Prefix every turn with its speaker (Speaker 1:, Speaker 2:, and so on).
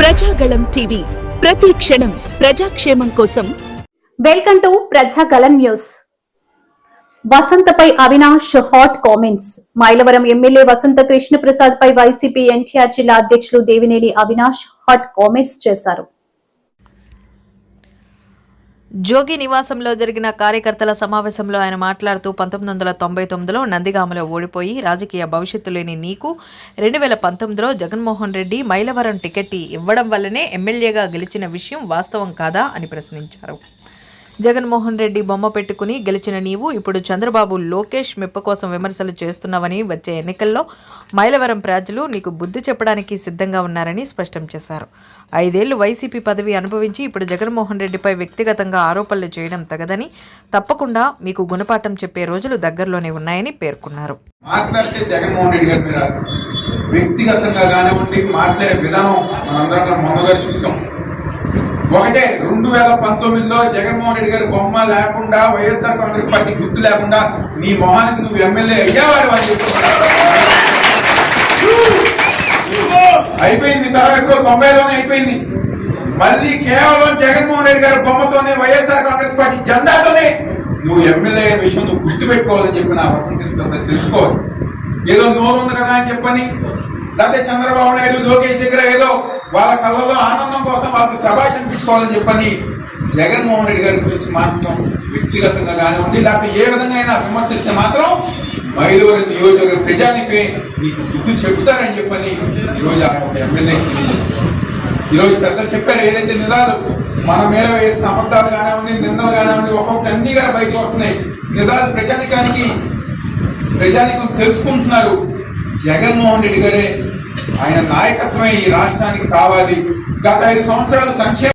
Speaker 1: Prajagalam TV ప్రతి క్షణం ప్రజాక్షేమం కోసం.
Speaker 2: Welcome to Prajagalam news. వసంతపై Avinash hot comments. Mylavaram MLA Vasantha Krishnaprasad పై వైసీపీ ఎన్టీఆర్ జిల్లా అధ్యక్షులు దేవినేని అవినాష్ హాట్ కామెంట్స్ చేశారు.
Speaker 3: జోగి నివాసంలో జరిగిన కార్యకర్తల సమావేశంలో ఆయన మాట్లాడుతూ 1999లో నందిగామలో ఓడిపోయి రాజకీయ భవిష్యత్తు లేని నీకు 2019లో జగన్మోహన్ రెడ్డి మైలవరం టికెట్ ఇవ్వడం వల్లనే ఎమ్మెల్యేగా గెలిచిన విషయం వాస్తవం కాదా అని ప్రశ్నించారు. జగన్మోహన్ రెడ్డి బొమ్మ పెట్టుకుని గెలిచిన నీవు ఇప్పుడు చంద్రబాబు లోకేష్ మెప్ప కోసం విమర్శలు చేస్తున్నావని, వచ్చే ఎన్నికల్లో మైలవరం ప్రజలు నీకు బుద్ధి చెప్పడానికి సిద్ధంగా ఉన్నారని స్పష్టం చేశారు. 5 ఏళ్లు వైసీపీ పదవి అనుభవించి ఇప్పుడు జగన్మోహన్ రెడ్డిపై వ్యక్తిగతంగా ఆరోపణలు చేయడం తగదని, తప్పకుండా మీకు గుణపాఠం చెప్పే రోజులు దగ్గరలోనే ఉన్నాయని పేర్కొన్నారు.
Speaker 4: మాట్లాడితే జగన్మోహన్ రెడ్డి గారి మీద వ్యక్తిగతంగా కానివ్వండి మాట్లాడే విధానం మనందరం మొన్నగా చూసాం. ఒకటే 2019లో జగన్మోహన్ రెడ్డి గారి బొమ్మ లేకుండా, వైఎస్ఆర్ కాంగ్రెస్ పార్టీ గుర్తు లేకుండా నీ మొహానికి నువ్వు ఎమ్మెల్యే అయ్యావాడు అని చెప్తున్నారు. అయిపోయింది, తర్వాత 90లోనే అయిపోయింది. మళ్ళీ కేవలం జగన్మోహన్ రెడ్డి గారి బొమ్మతోనే, వైఎస్ఆర్ కాంగ్రెస్ పార్టీ జెండాతోనే నువ్వు ఎమ్మెల్యే అయ్యే విషయం నువ్వు గుర్తుపెట్టుకోవాలని చెప్పి నా వసంత తెలుసుకోవాలి. ఏదో నోరు ఉంది కదా అని చెప్పని, లేకపోతే చంద్రబాబు నాయుడు లోకేష్ దగ్గర ఏదో వాళ్ళ కళ్ళలో ఆనందం కోసం వాళ్ళకి శభాష్ అనిపించుకోవాలని చెప్పని జగన్మోహన్ రెడ్డి గారి గురించి మాత్రం వ్యక్తిగతంగా కానివ్వండి, లేకపోతే ఏ విధంగా అయినా విమర్శిస్తే మాత్రం మైలవరం నియోజకవర్గ ప్రజానికి నీకు బుద్ధి చెబుతారని చెప్పని ఈరోజు ఒక ఎమ్మెల్యే తెలియజేస్తున్నారు. ఈరోజు పెద్దలు చెప్పారు, ఏదైతే నిజాలు మన మీద వేసిన అబద్ధాలు కానివ్వండి, నిందలు కానివ్వండి, ఒక్కొక్కటి అన్ని గారు బయటకు వస్తున్నాయి. నిజాలు ప్రజానికం తెలుసుకుంటున్నారు. జగన్మోహన్ రెడ్డి గారే ఆయన నాయకత్వమే ఈ రాష్ట్రానికి కావాలి. గత 5 సంవత్సరాలు సంక్షేమ